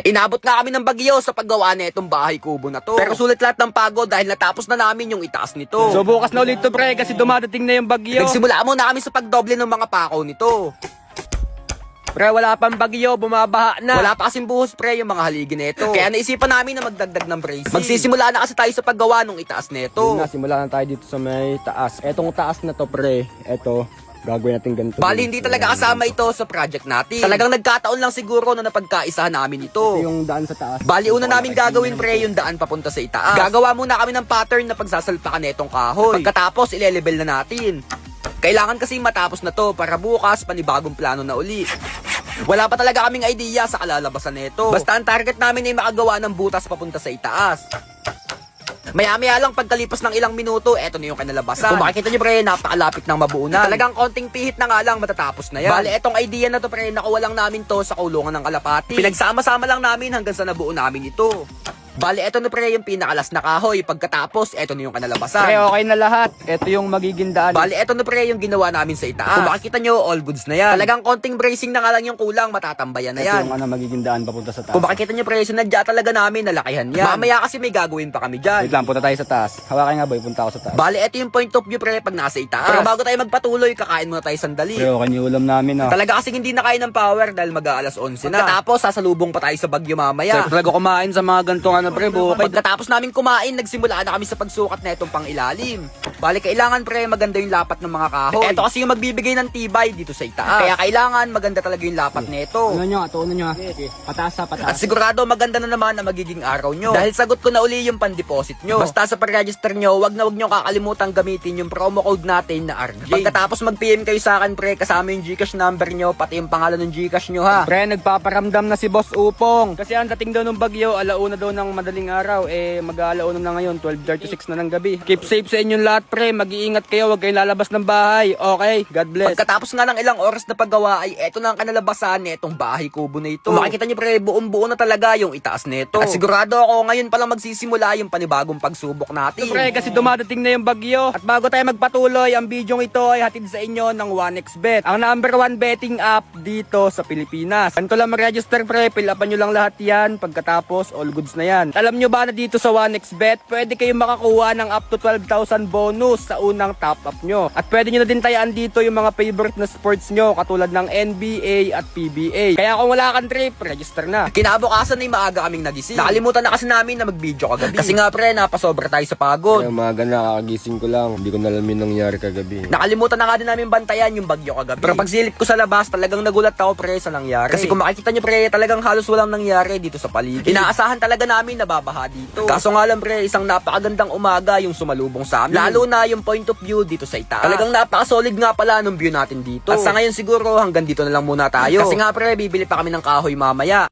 Inabot nga kami ng bagyo sa paggawa na itong bahay kubo na to. Pero sulit lahat ng pagod dahil natapos na namin yung itaas nito. So bukas na ulit to pre kasi dumadating na yung bagyo. Nagsimula muna kami sa pagdoble ng mga pako nito. Pre wala pang bagyo, bumabaha na. Wala pa kasing buhos pre yung mga haligi nito. Kaya naisipan namin na magdagdag ng bracing. Magsisimula na kasi tayo sa paggawa ng itaas nito. Yun na, simula na tayo dito sa may taas. Etong taas na to pre, eto. Gagawin natin ganito. Bali, hindi talaga kasama ito sa project natin. Talagang nagkataon lang siguro na napagkaisahan namin ito. Ito yung daan sa taas. Bali, una namin gagawin pre yung daan papunta sa itaas. Gagawa muna kami ng pattern na pagsasalpakan na itong kahoy. Pagkatapos, ile-level na natin. Kailangan kasi matapos na to para bukas panibagong plano na uli. Wala pa talaga kaming idea sa kalalabasan nito. Basta ang target namin ay makagawa ng butas papunta sa itaas. Maya-maya lang pagkalipas ng ilang minuto, eto na yung kinalabasan. Kung makikita nyo pre, napakalapit ng mabuo na. Talagang konting pihit na nga lang matatapos na yan. Bale, etong idea na to pre, nakuha lang namin to sa kulungan ng kalapati. Pinagsama-sama lang namin hanggang sa nabuo namin ito. Bale, eto na pre yung pinakalas na kahoy. Pagkatapos, eto na yung kanalabasan. Pre okay na lahat. Ito yung magiging daan. Bale, eto na pre yung ginawa namin sa itaas. Kung makikita nyo, all goods na yan. Talagang konting bracing na nga lang yung kulang, matatambayan na yan. Ito yung magiging daan papunta sa taas. Kung makikita nyo pre, sinadya talaga namin nalakihan yan. Mamaya kasi may gagawin pa kami dyan. Wait lang, punta tayo sa taas. Hawakan nga boy, punta ako sa taas. Bale, ito yung point of view pre pag nasa itaas. Pero bago tayo magpatuloy, kakain muna tayo sandali. Pre okay yung ulam namin ah. Talaga kasi hindi na kaya ng power dahil mag-aalas 11 na. Pagkatapos, sasalubong pa tayo sa bagyo mamaya. Pre talaga kumain sa mga gantong ano pre, bukay. Pagkatapos namin kumain, nagsimula na kami sa pagsukat na itong pangilalim. Bale, kailangan pre, maganda yung lapat ng mga kahoy. Ito kasi yung magbibigay ng tibay dito sa itaas. Kaya kailangan maganda talaga yung lapat nito. Ano nyo, atuunan nyo ha. Pataas ha, At pataas. sigurado maganda na naman ang magiging araw nyo. Dahil sagot ko na uli yung pan-deposit nyo. Basta sa pag-register nyo, wag nyo kakalimutan gamitin yung promo code natin na RJ. Pagkatapos mag-PM kayo sa akin pre, kasama yung Gcash number nyo, pati yung pangalan ng Gcash nyo ha. Pre, nagpaparamdam na si Boss Upong. Kasi ang dating daw ng bagyo, alauna daw ng madaling araw. Mag-aalauna na ngayon, 12:36 na ng gabi. Keep safe sa inyong lahat pre, mag-iingat kayo, wag kayong lalabas ng bahay. Okay, God bless. Pagkatapos nga ng ilang oras na paggawa ay eto na ang kanalabasan nitong bahay kubo na ito. Kung makikita nyo pre, buong-buo na talaga yung itaas nito. At sigurado ako ngayon pa lang magsisimula yung panibagong pagsubok natin. Pre, kasi dumadating na yung bagyo. At bago tayo magpatuloy, ang bidyong ito ay hatid sa inyo ng 1xBet. Ang number 1 betting app dito sa Pilipinas. Ganito lang mag-register pre, fill upan nyo lang lahat yan. Pagkatapos, all goods na yan. Alam nyo ba na dito sa 1xBet, pwede kayong makakuha ng up to 12,000 bonus sa unang top up nyo. At pwede nyo na din tayaan dito yung mga favorite na sports nyo katulad ng NBA at PBA. Kaya kung wala kang trip, register na. Kinabukasan ay maaga kaming nagising. Nakalimutan na kasi namin na mag-video kagabi. Kasi nga pre, napasobra tayo sa pagod. Kaya umaga na, kakagising ko lang. Hindi ko na alam yung nangyari kagabi. Nakalimutan na nga din namin bantayan yung bagyo kagabi. Pero pagsilip ko sa labas, talagang nagulat ako pre sa nangyari. Kasi kung makikita nyo pre, talagang halos walang nangyari dito sa paligid. Inaasahan talaga namin na babaha dito. Kaso nga lang pre, isang napakagandang umaga yung sumalubong sa amin. Lalo na yung point of view dito sa itaas. Talagang napaka-solid nga pala nung view natin dito. At sa ngayon siguro hanggang dito na lang muna tayo. Kasi nga pre, bibili pa kami ng kahoy mamaya.